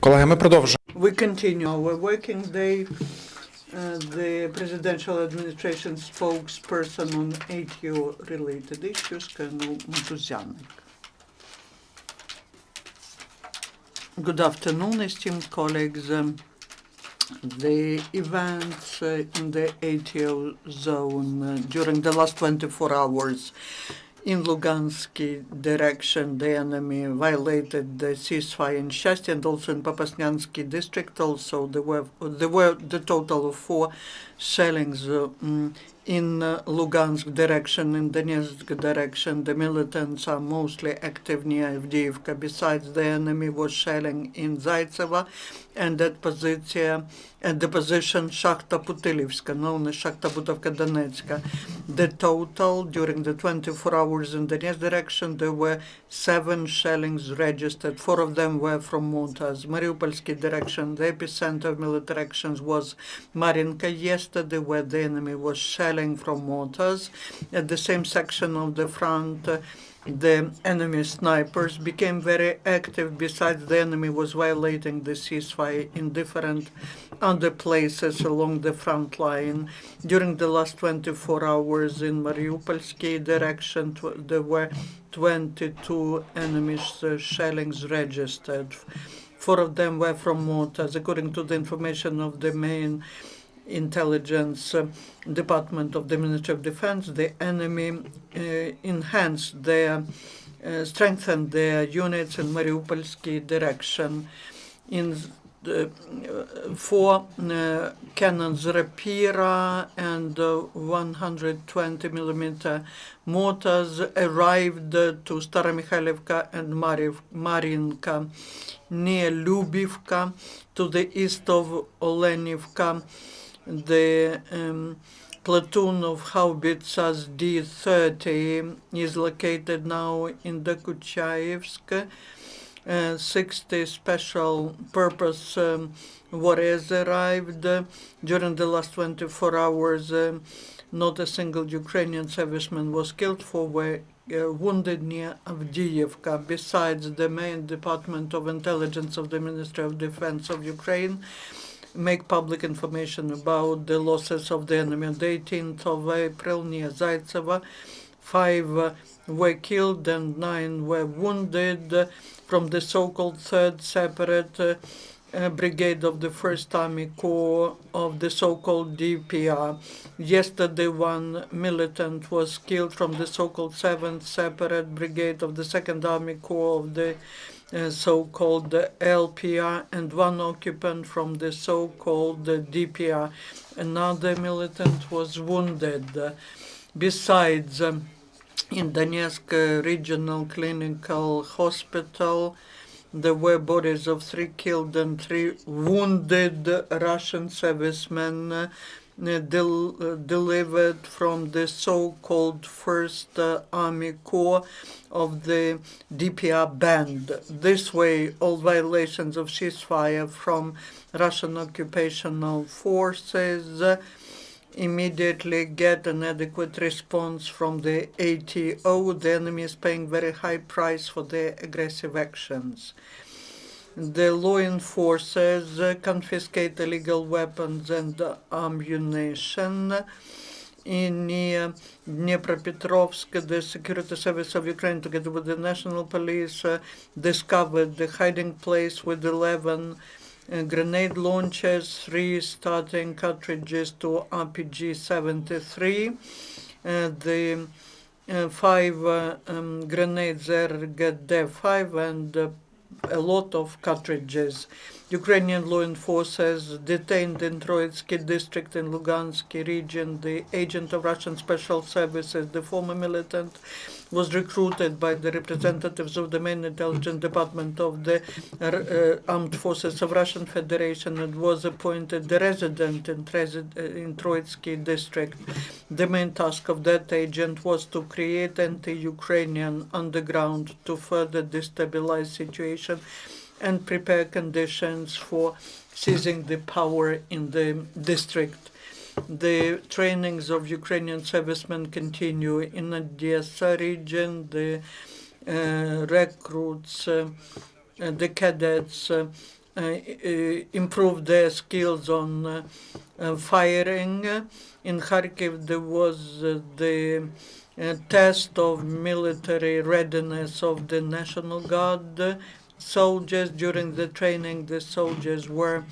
Колеги, ми продовжуємо. We continue our working day. The presidential administration spokesperson on ATO related issues, Colonel Motuzyanyk. Good afternoon, esteemed colleagues. The events in the ATO zone during the last 24 hours in Lugansk direction, the enemy violated the ceasefire in Shasty and also in Popasnyansky district. Also, there were the total of 4 shellings in Lugansk direction, in Donetsk direction. The militants are mostly active near Avdiivka. Besides, the enemy was shelling in Zaitsevo and at the position Shakhta Putilivska, known as Shakhta Butovka Donetska. The total during the 24 hours in the Donetsk direction, there were 7 shellings registered. 4 of them were from mortars. Mariupolsky direction, the epicenter of military actions was Marinka yesterday, where the enemy was shelling from mortars. At the same section of the front, the enemy snipers became very active. Besides, the enemy was violating the ceasefire in different other places along the front line. During the last 24 hours in Mariupolsky direction, there were 22 enemy shellings registered. 4 of them were from mortars. According to the information of the main intelligence department of the Ministry of Defense, the enemy strengthened their units in Mariupolsky direction. In the 4 cannons Rapira and 120 millimeter mortars arrived to Staromikhailivka and Marinka near Lubivka to the east of Olenivka. The platoon of howitzers D-30 is located now in Dokuchaevsk. 60 special purpose warriors arrived. During the last 24 hours, not a single Ukrainian serviceman was killed. 4 were wounded near Avdiivka. Besides, the main department of intelligence of the Ministry of Defense of Ukraine make public information about the losses of the enemy. On the 18th of April near Zaitsevo, 5 were killed and 9 were wounded from the so-called 3rd Separate Brigade of the 1st Army Corps of the so-called DPR. Yesterday, 1 militant was killed from the so-called 7th Separate Brigade of the 2nd Army Corps of the so-called LPR, and 1 occupant from the so-called DPR. Another militant was wounded. Besides, in Donetsk Regional Clinical Hospital, there were bodies of 3 killed and 3 wounded Russian servicemen delivered from the so-called 1st Army Corps of the DPR band. This way, all violations of ceasefire from Russian occupational forces immediately get an adequate response from the ATO. The enemy is paying very high price for their aggressive actions. The law enforcers confiscate illegal weapons and ammunition. In near Dnipropetrovsk, the Security Service of Ukraine, together with the National Police, discovered the hiding place with 11 grenade launchers, 3 starting cartridges to RPG-73, the 5 grenades RGD-5 and a lot of cartridges. Ukrainian law enforcers detained in Troitsky district in Lugansk region the agent of Russian Special Services. The former militant was recruited by the representatives of the main intelligence department of the armed forces of Russian Federation and was appointed the resident in Troitsky district. The main task of that agent was to create anti-Ukrainian underground to further destabilize situation and prepare conditions for seizing the power in the district. The trainings of Ukrainian servicemen continue in Odessa region. The recruits, the cadets improve their skills on firing. In Kharkiv, there was the test of military readiness of the National Guard soldiers. During the training, the soldiers were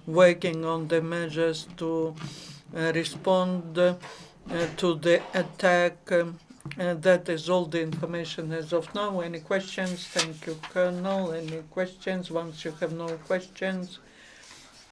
working on the measures to respond to the attack. That is all the information as of now. Any questions? Thank you, Colonel. Any questions? Once you have no questions,